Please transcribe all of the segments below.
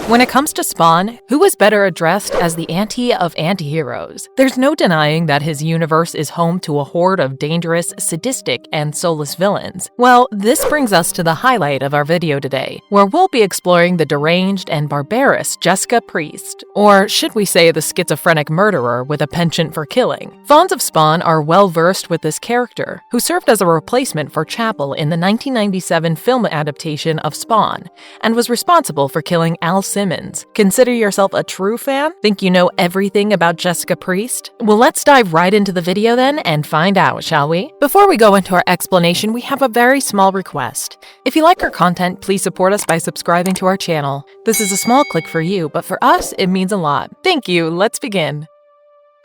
When it comes to Spawn, who is better addressed as the anti of anti-heroes? There's no denying that his universe is home to a horde of dangerous, sadistic, and soulless villains. Well, this brings us to the highlight of our video today, where we'll be exploring the deranged and barbarous Jessica Priest, or should we say the schizophrenic murderer with a penchant for killing. Fans of Spawn are well versed with this character, who served as a replacement for Chapel in the 1997 film adaptation of Spawn, and was responsible for killing Al Simmons. Consider yourself a true fan? Think you know everything about Jessica Priest? Well, let's dive right into the video then and find out, shall we? Before we go into our explanation, we have a very small request. If you like our content, please support us by subscribing to our channel. This is a small click for you, but for us, it means a lot. Thank you, let's begin.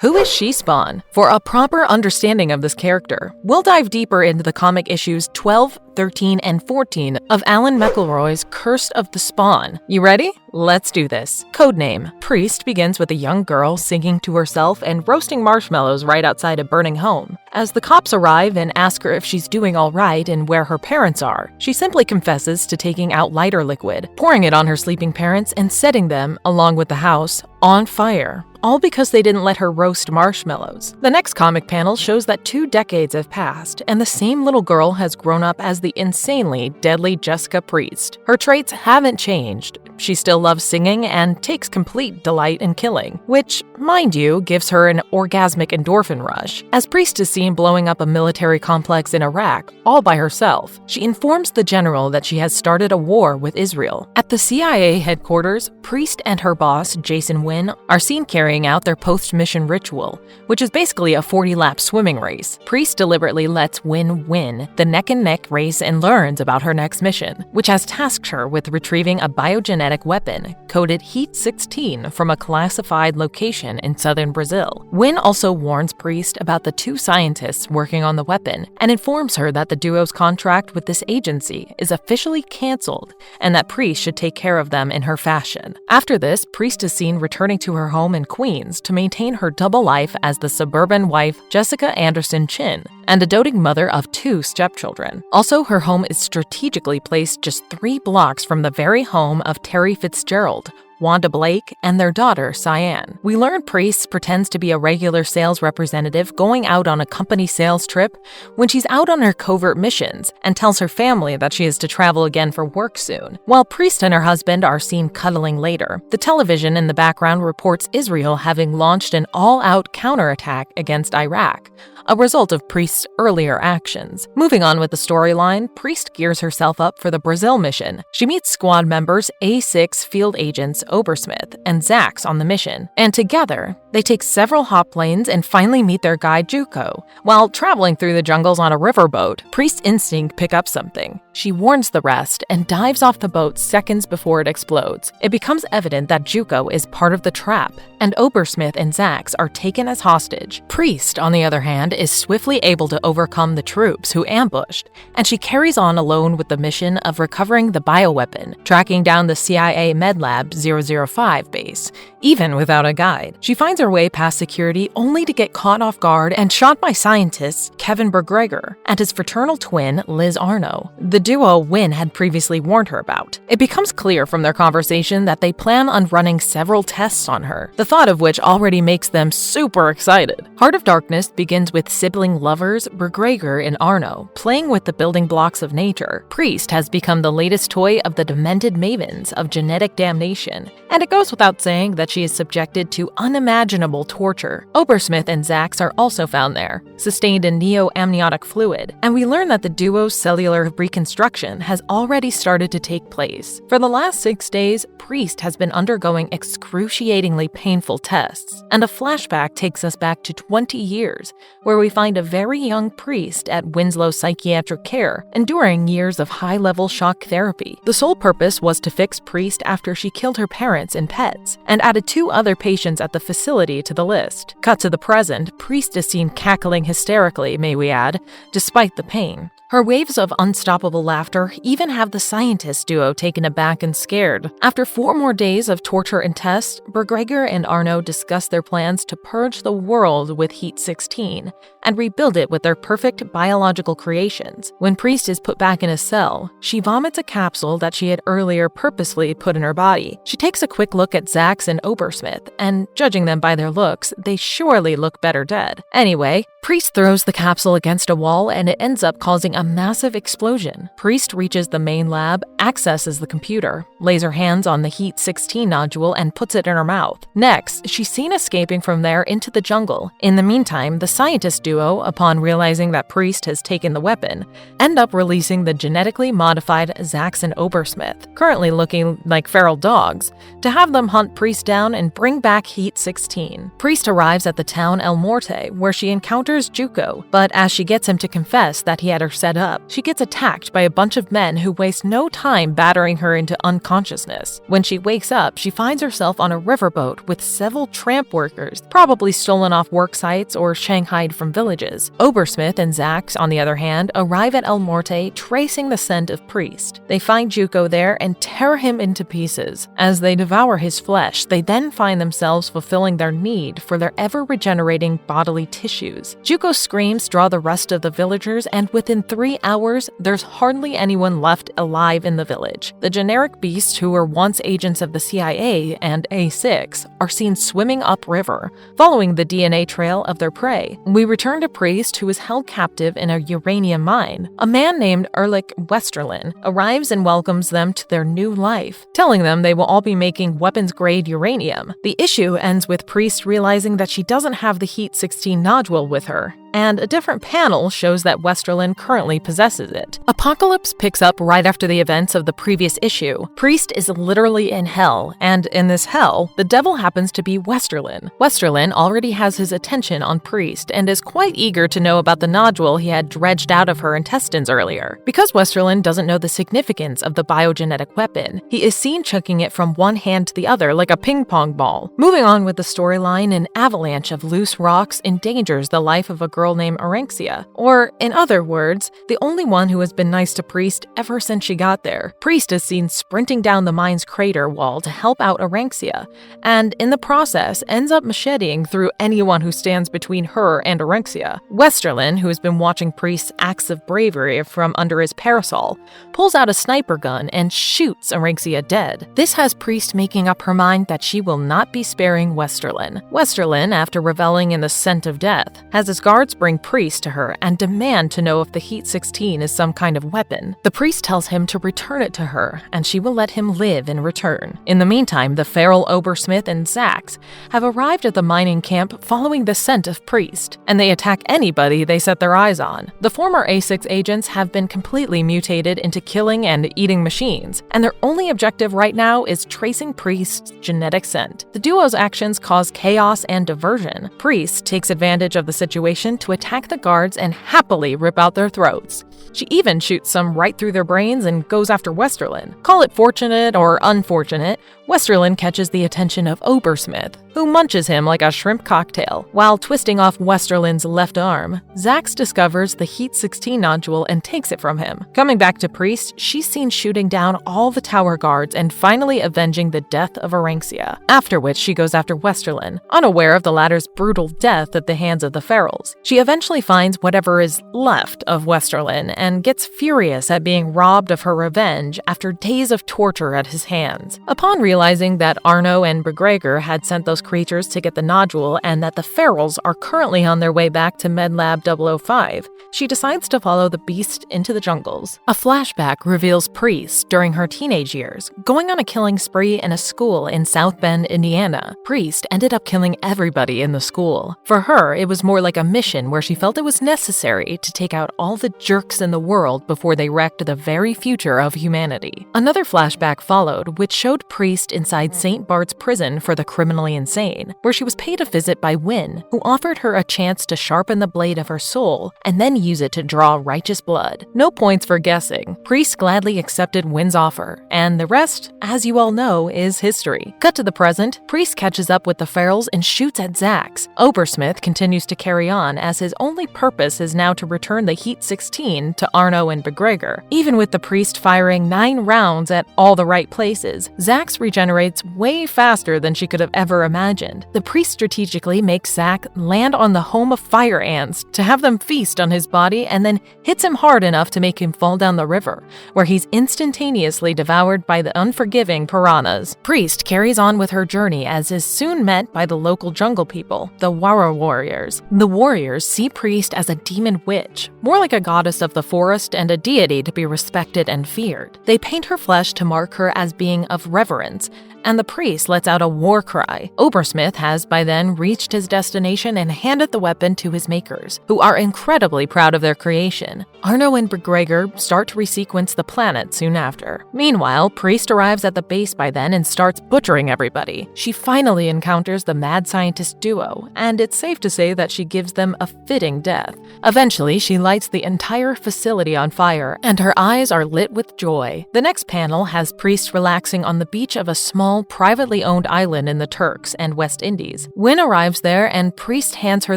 Who is She-Spanw? For a proper understanding of this character, we'll dive deeper into the comic issues 12, 13, and 14 of Alan McElroy's Curse of the Spawn. You ready? Let's do this. Codename: Priest begins with a young girl singing to herself and roasting marshmallows right outside a burning home. As the cops arrive and ask her if she's doing all right and where her parents are, she simply confesses to taking out lighter liquid, pouring it on her sleeping parents, and setting them, along with the house, on fire. All because they didn't let her roast marshmallows. The next comic panel shows that 2 decades have passed, and the same little girl has grown up as the insanely deadly Jessica Priest. Her traits haven't changed. She still loves singing and takes complete delight in killing, which, mind you, gives her an orgasmic endorphin rush. As Priest is seen blowing up a military complex in Iraq, all by herself, she informs the general that she has started a war with Israel. At the CIA headquarters, Priest and her boss, Jason Wynn, are seen carrying out their post-mission ritual, which is basically a 40-lap swimming race. Priest deliberately lets Wynn win the neck-and-neck race and learns about her next mission, which has tasked her with retrieving a biogenetic weapon coded Heat-16 from a classified location in southern Brazil. Wynn also warns Priest about the 2 scientists working on the weapon and informs her that the duo's contract with this agency is officially canceled and that Priest should take care of them in her fashion. After this, Priest is seen returning to her home in Queens to maintain her double life as the suburban wife Jessica Anderson Chin and a doting mother of 2 stepchildren. Also, her home is strategically placed just 3 blocks from the very home of Terry Fitzgerald, Wanda Blake, and their daughter, Cyan. We learn Priest pretends to be a regular sales representative going out on a company sales trip when she's out on her covert missions and tells her family that she is to travel again for work soon. While Priest and her husband are seen cuddling later, the television in the background reports Israel having launched an all-out counterattack against Iraq, a result of Priest's earlier actions. Moving on with the storyline, Priest gears herself up for the Brazil mission. She meets squad members A6 field agents Obersmith and Zax on the mission, and together, they take several hot planes and finally meet their guide Juco. While traveling through the jungles on a riverboat, Priest's instinct picks up something. She warns the rest and dives off the boat seconds before it explodes. It becomes evident that Juco is part of the trap, and Obersmith and Zax are taken as hostage. Priest, on the other hand, is swiftly able to overcome the troops who ambushed, and she carries on alone with the mission of recovering the bioweapon, tracking down the CIA MedLab 005 base, even without a guide. She finds her way past security only to get caught off guard and shot by scientists Kevin Bergregor and his fraternal twin Liz Arno, the duo Wynn had previously warned her about. It becomes clear from their conversation that they plan on running several tests on her, the thought of which already makes them super excited. Heart of Darkness begins with sibling lovers Bergregor and Arno playing with the building blocks of nature. Priest has become the latest toy of the demented mavens of genetic damnation, and it goes without saying that she is subjected to unimaginable torture. Obersmith and Zax are also found there, sustained in neo-amniotic fluid, and we learn that the duo's cellular reconstruction has already started to take place. For the last 6 days, Priest has been undergoing excruciatingly painful tests, and a flashback takes us back to 20 years, where we find a very young Priest at Winslow Psychiatric Care, enduring years of high-level shock therapy. The sole purpose was to fix Priest after she killed her parents and pets, and added 2 other patients at the facility to the list. Cut to the present, Priest is seen cackling hysterically, may we add, despite the pain. Her waves of unstoppable laughter even have the scientist duo taken aback and scared. After 4 more days of torture and tests, Bergregor and Arno discuss their plans to purge the world with Heat-16, and rebuild it with their perfect biological creations. When Priest is put back in his cell, she vomits a capsule that she had earlier purposely put in her body. She takes a quick look at Zax and Obersmith, and judging them by their looks, they surely look better dead. Anyway, Priest throws the capsule against a wall and it ends up causing a massive explosion. Priest reaches the main lab, accesses the computer, lays her hands on the Heat-16 nodule and puts it in her mouth. Next, she's seen escaping from there into the jungle. In the meantime, the scientist duo, upon realizing that Priest has taken the weapon, end up releasing the genetically modified Zax and Obersmith, currently looking like feral dogs, to have them hunt Priest down and bring back Heat-16. Priest arrives at the town El Morte, where she encounters Juko, but as she gets him to confess that he had her set up, she gets attacked by a bunch of men who waste no time battering her into unconsciousness. When she wakes up, she finds herself on a riverboat with several tramp workers, probably stolen off work sites or shanghaied from villages. Obersmith and Zax, on the other hand, arrive at El Morte tracing the scent of Priest. They find Juko there and tear him into pieces. As they devour his flesh, they then find themselves fulfilling their need for their ever-regenerating bodily tissues. Juko's screams draw the rest of the villagers, and within 3 hours, there's hardly anyone left alive in the village. The generic beasts who were once agents of the CIA and A6 are seen swimming upriver, following the DNA trail of their prey. We return to Priest, who is held captive in a uranium mine. A man named Erlich Westerlin arrives and welcomes them to their new life, telling them they will all be making weapons-grade uranium. The issue ends with Priest realizing that she doesn't have the Heat-16 nodule with her, and a different panel shows that Westerlin currently possesses it. Apocalypse picks up right after the events of the previous issue. Priest is literally in hell, and in this hell, the devil happens to be Westerlin. Westerlin already has his attention on Priest and is quite eager to know about the nodule he had dredged out of her intestines earlier. Because Westerlin doesn't know the significance of the biogenetic weapon, he is seen chucking it from one hand to the other like a ping-pong ball. Moving on with the storyline, an avalanche of loose rocks endangers the life of a girl named Aranxia, or, in other words, the only one who has been nice to Priest ever since she got there. Priest is seen sprinting down the mine's crater wall to help out Aranxia, and in the process ends up macheting through anyone who stands between her and Aranxia. Westerlin, who has been watching Priest's acts of bravery from under his parasol, pulls out a sniper gun and shoots Aranxia dead. This has Priest making up her mind that she will not be sparing Westerlin. Westerlin, after reveling in the scent of death, has his guards bring Priest to her and demand to know if the Heat-16 is some kind of weapon. The priest tells him to return it to her, and she will let him live in return. In the meantime, the feral Obersmith and Zax have arrived at the mining camp following the scent of Priest, and they attack anybody they set their eyes on. The former A6 agents have been completely mutated into killing and eating machines, and their only objective right now is tracing Priest's genetic scent. The duo's actions cause chaos and diversion. Priest takes advantage of the situation to attack the guards and happily rip out their throats. She even shoots some right through their brains and goes after Westerlin. Call it fortunate or unfortunate, Westerlin catches the attention of Obersmith, who munches him like a shrimp cocktail. While twisting off Westerlin's left arm, Zax discovers the Heat-16 nodule and takes it from him. Coming back to Priest, she's seen shooting down all the tower guards and finally avenging the death of Aranxia, after which she goes after Westerlin, unaware of the latter's brutal death at the hands of the ferals. She eventually finds whatever is left of Westerlin and gets furious at being robbed of her revenge after days of torture at his hands. Upon realizing that Arno and McGregor had sent those creatures to get the nodule and that the ferals are currently on their way back to MedLab 005, she decides to follow the beast into the jungles. A flashback reveals Priest during her teenage years, going on a killing spree in a school in South Bend, Indiana. Priest ended up killing everybody in the school. For her, it was more like a mission where she felt it was necessary to take out all the jerks in the world before they wrecked the very future of humanity. Another flashback followed, which showed Priest inside St. Bart's prison for the criminally insane, where she was paid a visit by Wynne, who offered her a chance to sharpen the blade of her soul and then use it to draw righteous blood. No points for guessing. Priest gladly accepted Wynne's offer, and the rest, as you all know, is history. Cut to the present, Priest catches up with the ferals and shoots at Zax. Obersmith continues to carry on, as his only purpose is now to return the Heat-16 insane to Arno and McGregor. Even with the priest firing 9 rounds at all the right places, Zax regenerates way faster than she could have ever imagined. The priest strategically makes Zack land on the home of fire ants to have them feast on his body and then hits him hard enough to make him fall down the river, where he's instantaneously devoured by the unforgiving piranhas. Priest carries on with her journey as is soon met by the local jungle people, the Wara warriors. The warriors see Priest as a demon witch, more like a goddess of the forest and a deity to be respected and feared. They paint her flesh to mark her as being of reverence, and the priest lets out a war cry. Obersmith has by then reached his destination and handed the weapon to his makers, who are incredibly proud of their creation. Arno and McGregor start to resequence the planet soon after. Meanwhile, Priest arrives at the base by then and starts butchering everybody. She finally encounters the mad scientist duo, and it's safe to say that she gives them a fitting death. Eventually, she lights the entire facility on fire, and her eyes are lit with joy. The next panel has Priest relaxing on the beach of a small, privately owned island in the Turks and West Indies. Wynn arrives there and Priest hands her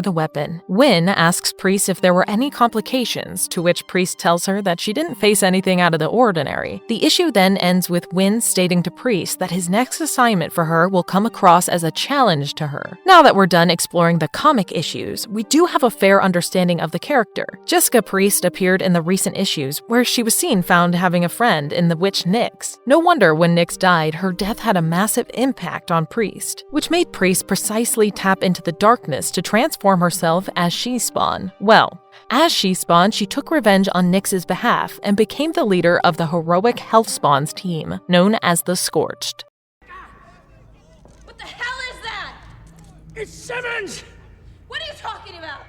the weapon. Wynn asks Priest if there were any complications, to which Priest tells her that she didn't face anything out of the ordinary. The issue then ends with Wynn stating to Priest that his next assignment for her will come across as a challenge to her. Now that we're done exploring the comic issues, we do have a fair understanding of the character. Jessica Priest appeared in the recent issues, where she was seen found having a friend in the witch Nyx. No wonder when Nyx died, her death had a massive impact on Priest, which made Priest precisely tap into the darkness to transform herself as She-Spanw. Well, as She-Spanw, she took revenge on Nyx's behalf and became the leader of the heroic Healthspawn's team, known as the Scorched. What the hell is that? It's Simmons! What are you talking about?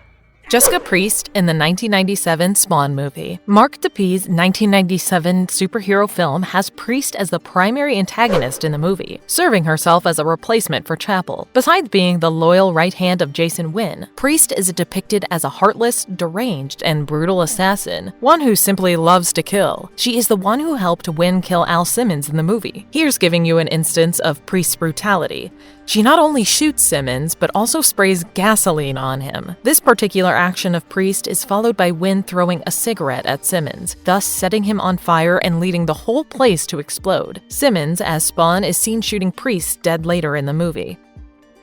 Jessica Priest in the 1997 Spawn movie. Mark Dupee's 1997 superhero film has Priest as the primary antagonist in the movie, serving herself as a replacement for Chapel. Besides being the loyal right hand of Jason Wynn, Priest is depicted as a heartless, deranged, and brutal assassin, one who simply loves to kill. She is the one who helped Wynn kill Al Simmons in the movie. Here's giving you an instance of Priest's brutality. She not only shoots Simmons, but also sprays gasoline on him. This particular action of Priest is followed by Wynn throwing a cigarette at Simmons, thus setting him on fire and leading the whole place to explode. Simmons, as Spawn, is seen shooting Priest dead later in the movie.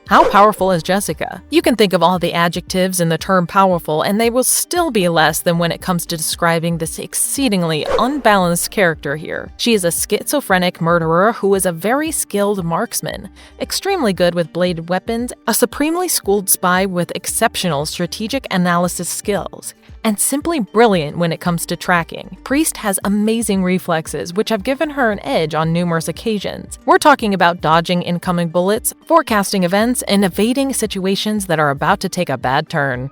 How powerful is Jessica? You can think of all the adjectives in the term powerful, and they will still be less than when it comes to describing this exceedingly unbalanced character here. She is a schizophrenic murderer who is a very skilled marksman, extremely good with bladed weapons, a supremely schooled spy with exceptional strategic analysis skills, and simply brilliant when it comes to tracking. Priest has amazing reflexes, which have given her an edge on numerous occasions. We're talking about dodging incoming bullets, forecasting events, and evading situations that are about to take a bad turn.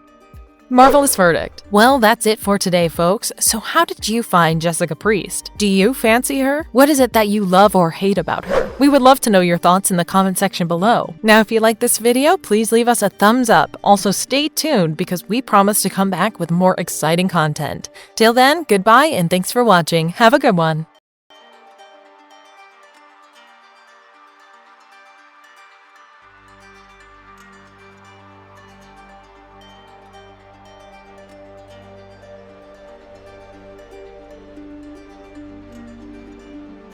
Marvelous verdict. Well, that's it for today, folks. So how did you find Jessica Priest? Do you fancy her? What is it that you love or hate about her? We would love to know your thoughts in the comment section below. Now, if you like this video, please leave us a thumbs up. Also, stay tuned because we promise to come back with more exciting content. Till then, goodbye and thanks for watching. Have a good one.